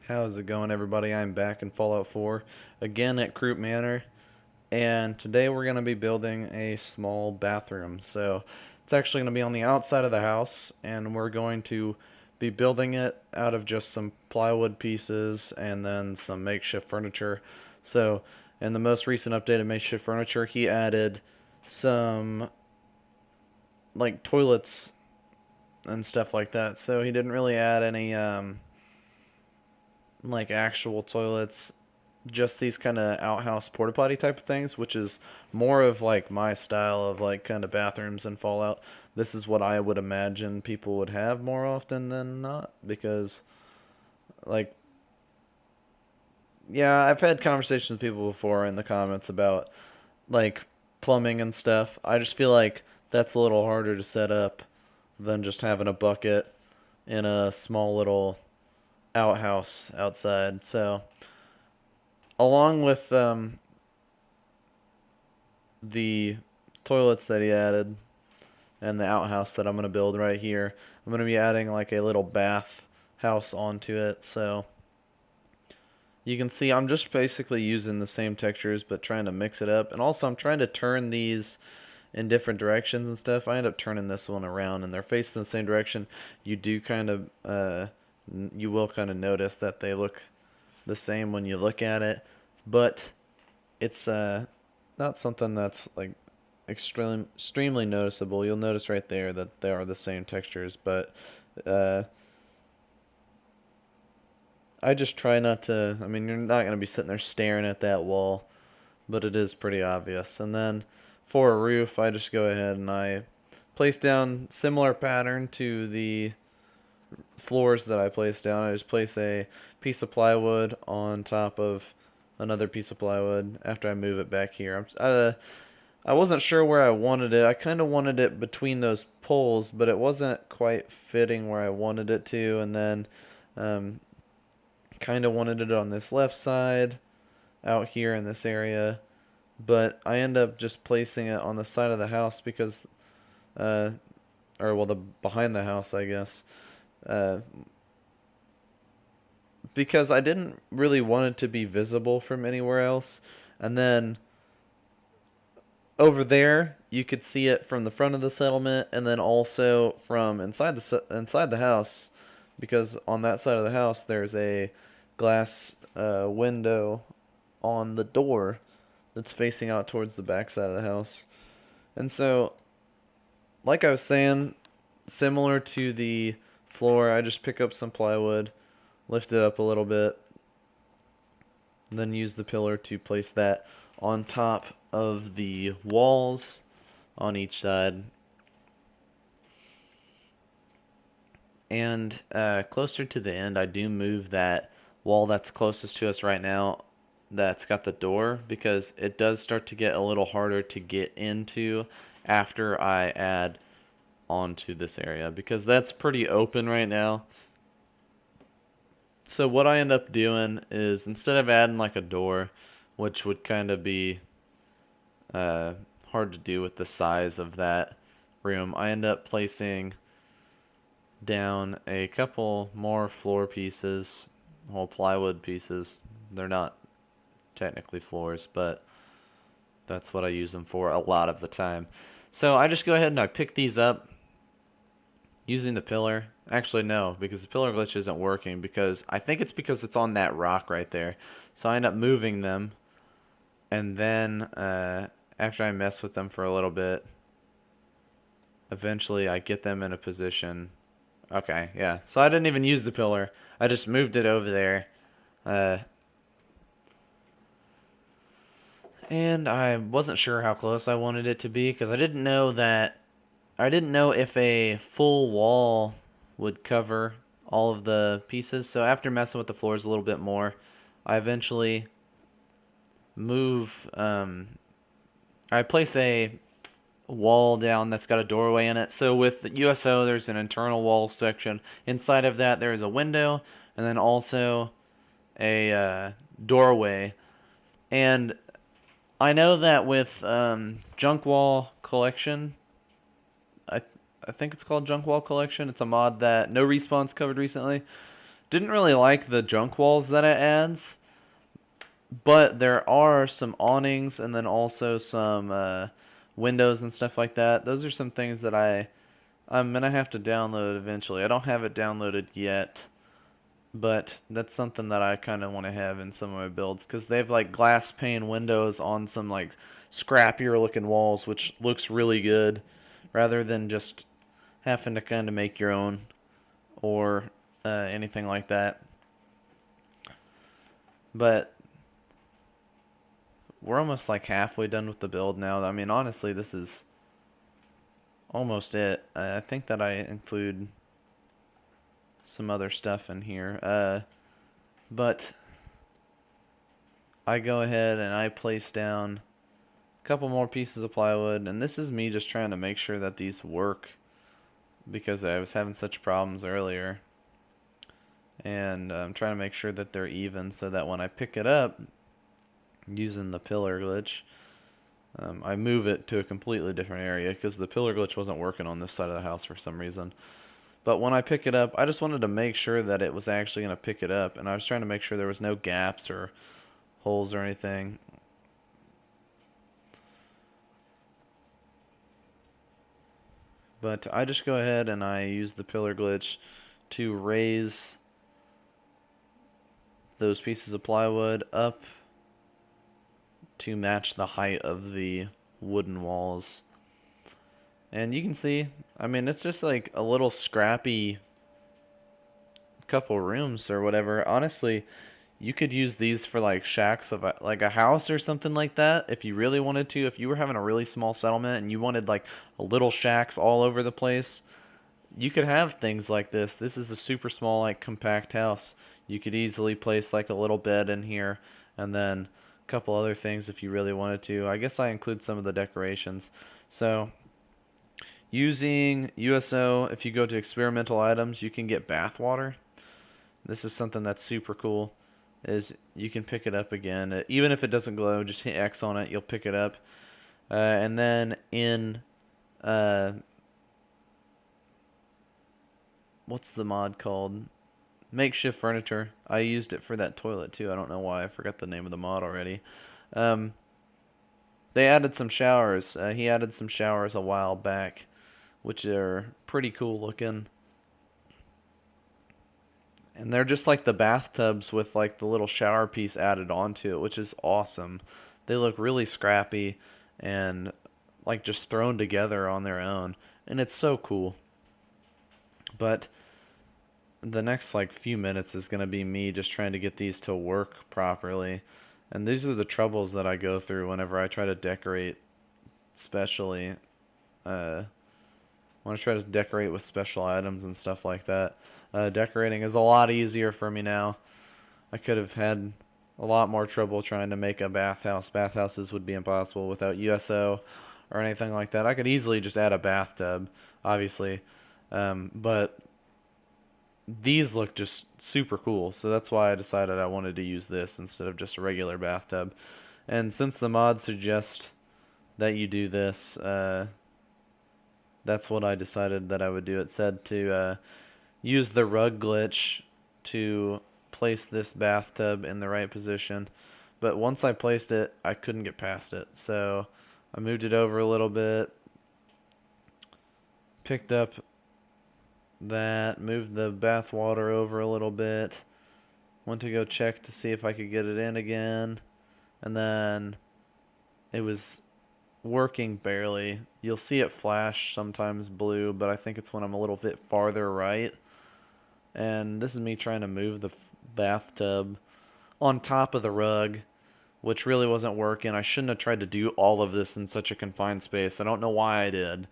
How's it going, everybody? I'm back in Fallout 4 again at Croup Manor, and today we're going to be building a small bathroom. So it's actually going to be on the outside of the house, and we're going to be building it out of just some plywood pieces and then some makeshift furniture. So in the most recent update of makeshift furniture, he added some like toilets and stuff like that. So he didn't really add any like actual toilets, just these kind of outhouse porta potty type of things, which is more of like my style of like kind of bathrooms in Fallout. This is what I would imagine people would have more often than not, because like, yeah, I've had conversations with people before in the comments about like plumbing and stuff. I just feel like that's a little harder to set up than just having a bucket in a small little outhouse outside. So along with the toilets that he added and the outhouse that I'm going to build right here, I'm going to be adding like a little bath house onto it. So you can see I'm just basically using the same textures but trying to mix it up. And also I'm trying to turn these in different directions and stuff. I end up turning this one around and they're facing the same direction. You do kind of you will kind of notice that they look the same when you look at it, but it's not something that's like extremely noticeable. You'll notice right there that they are the same textures, but uh, I just try not to. I mean, you're not going to be sitting there staring at that wall, but it is pretty obvious. And then for a roof, I just go ahead and I place down similar pattern to the floors that I place down. I just place a piece of plywood on top of another piece of plywood after I move it back here. I wasn't sure where I wanted it. I kind of wanted it between those poles, but it wasn't quite fitting where I wanted it to. And then um, kind of wanted it on this left side out here in this area. But I end up just placing it on the side of the house because, or well, the behind the house, I guess. Uh, because I didn't really want it to be visible from anywhere else. And then over there, you could see it from the front of the settlement, and then also from inside the house, because on that side of the house there's a glass window on the door that's facing out towards the back side of the house. And so, like I was saying, similar to the floor, I just pick up some plywood, lift it up a little bit, and then use the pillar to place that on top of the walls on each side. And closer to the end, I do move that wall that's closest to us right now that's got the door, because it does start to get a little harder to get into after I add onto this area, because that's pretty open right now. So what I end up doing is, instead of adding like a door, which would kind of be hard to do with the size of that room, I end up placing down a couple more floor pieces, whole plywood pieces. They're not technically floors, but that's what I use them for a lot of the time. So I just go ahead and I pick these up using the pillar. Actually, no, because the pillar glitch isn't working, because I think it's because it's on that rock right there. So I end up moving them, and then after I mess with them for a little bit, eventually I get them in a position. Okay, yeah. So I didn't even use the pillar. I just moved it over there. And I wasn't sure how close I wanted it to be, because I didn't know if a full wall would cover all of the pieces. So after messing with the floors a little bit more, I eventually move, I place a wall down that's got a doorway in it. So with the USO, there's an internal wall section. Inside of that, there is a window, and then also a doorway. And I know that with Junk Wall Collection, I think it's called Junk Wall Collection. It's a mod that No Respawn's covered recently. Didn't really like the junk walls that it adds, but there are some awnings and then also some windows and stuff like that. Those are some things that I'm gonna have to download eventually. I don't have it downloaded yet, but that's something that I kind of want to have in some of my builds because they have like glass pane windows on some like scrappier looking walls, which looks really good, rather than just having to kind of make your own or anything like that. But we're almost like halfway done with the build now. I mean, honestly, this is almost it. I think that I include some other stuff in here. But I go ahead and I place down a couple more pieces of plywood, and this is me just trying to make sure that these work because I was having such problems earlier. And I'm trying to make sure that they're even so that when I pick it up using the pillar glitch, I move it to a completely different area because the pillar glitch wasn't working on this side of the house for some reason. But when I pick it up, I just wanted to make sure that it was actually going to pick it up, and I was trying to make sure there was no gaps or holes or anything. But I just go ahead and I use the pillar glitch to raise those pieces of plywood up to match the height of the wooden walls. And you can see, I mean, it's just like a little scrappy couple rooms or whatever. Honestly, you could use these for like shacks of like a house or something like that if you really wanted to. If you were having a really small settlement and you wanted like a little shacks all over the place, you could have things like this. This is a super small, like compact house. You could easily place like a little bed in here and then a couple other things if you really wanted to. I guess I include some of the decorations. So using USO, if you go to experimental items, you can get bath water. This is something that's super cool. Is you can pick it up again. Even if it doesn't glow, just hit X on it, you'll pick it up. And then in what's the mod called? Makeshift furniture. I used it for that toilet too. I don't know why. I forgot the name of the mod already. Um, they added some showers. He added some showers a while back, which are pretty cool looking. And they're just like the bathtubs with like the little shower piece added onto it, which is awesome. They look really scrappy and like just thrown together on their own. And it's so cool. But the next like few minutes is going to be me just trying to get these to work properly. And these are the troubles that I go through whenever I try to decorate, especially when I try to decorate with special items and stuff like that. Decorating is a lot easier for me now. I could have had a lot more trouble trying to make a bathhouse. Bathhouses would be impossible without USO or anything like that. I could easily just add a bathtub, obviously. But these look just super cool, so that's why I decided I wanted to use this instead of just a regular bathtub. And since the mod suggests that you do this, that's what I decided that I would do. It said to use the rug glitch to place this bathtub in the right position. But once I placed it, I couldn't get past it. So I moved it over a little bit, picked up that, moved the bath water over a little bit, went to go check to see if I could get it in again, and then it was working barely. You'll see it flash sometimes blue, but I think it's when I'm a little bit farther right. And this is me trying to move the bathtub on top of the rug, which really wasn't working. I shouldn't have tried to do all of this in such a confined space. I don't know why I did.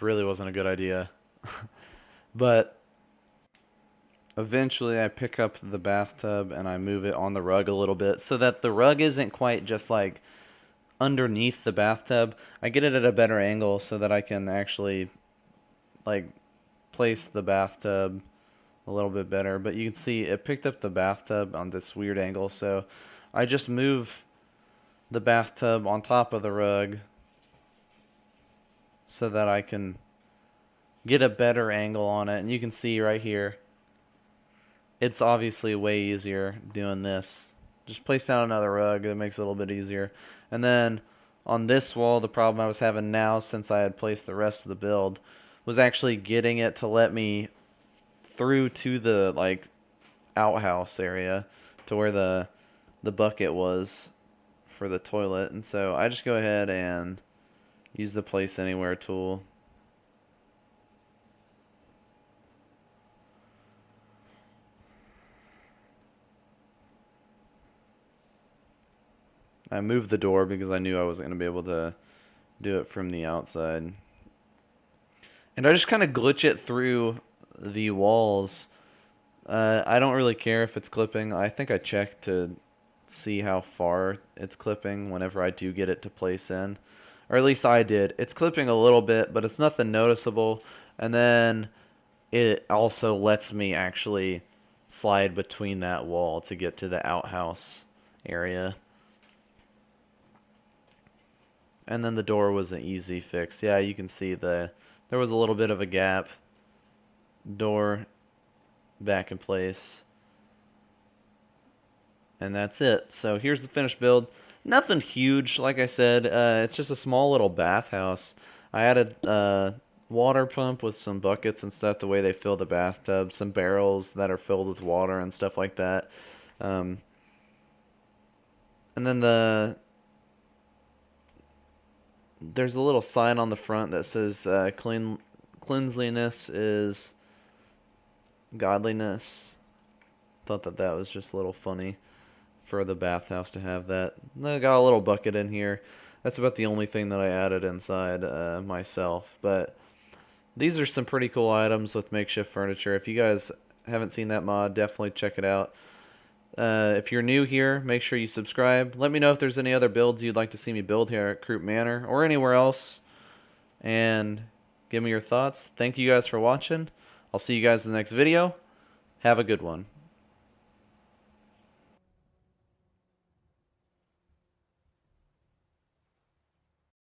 Really wasn't a good idea. But eventually I pick up the bathtub and I move it on the rug a little bit so that the rug isn't quite just like underneath the bathtub. I get it at a better angle so that I can actually like place the bathtub a little bit better. But you can see it picked up the bathtub on this weird angle, so I just move the bathtub on top of the rug so that I can get a better angle on it. And you can see right here it's obviously way easier doing this. Just place down another rug, that makes it a little bit easier. And then on this wall, the problem I was having now, since I had placed the rest of the build, was actually getting it to let me through to the like outhouse area, to where the bucket was for the toilet. And so I just go ahead and use the place anywhere tool. I moved the door because I knew I wasn't going to be able to do it from the outside. And I just kind of glitch it through the walls. I don't really care if it's clipping. I think I check to see how far it's clipping whenever I do get it to place in. Or at least I did. It's clipping a little bit, but it's nothing noticeable. And then it also lets me actually slide between that wall to get to the outhouse area. And then the door was an easy fix. Yeah, you can see there was a little bit of a gap. Door back in place. And that's it. So here's the finished build. Nothing huge, like I said. It's just a small little bathhouse. I added a water pump with some buckets and stuff, the way they fill the bathtub. Some barrels that are filled with water and stuff like that. And then there's a little sign on the front that says cleanliness is godliness. Thought that was just a little funny for the bathhouse to have that. I got a little bucket in here. That's about the only thing that I added inside myself. But these are some pretty cool items with makeshift furniture. If you guys haven't seen that mod, definitely check it out. If you're new here, make sure you subscribe. Let me know if there's any other builds you'd like to see me build here at Croup Manor or anywhere else. And give me your thoughts. Thank you guys for watching. I'll see you guys in the next video. Have a good one.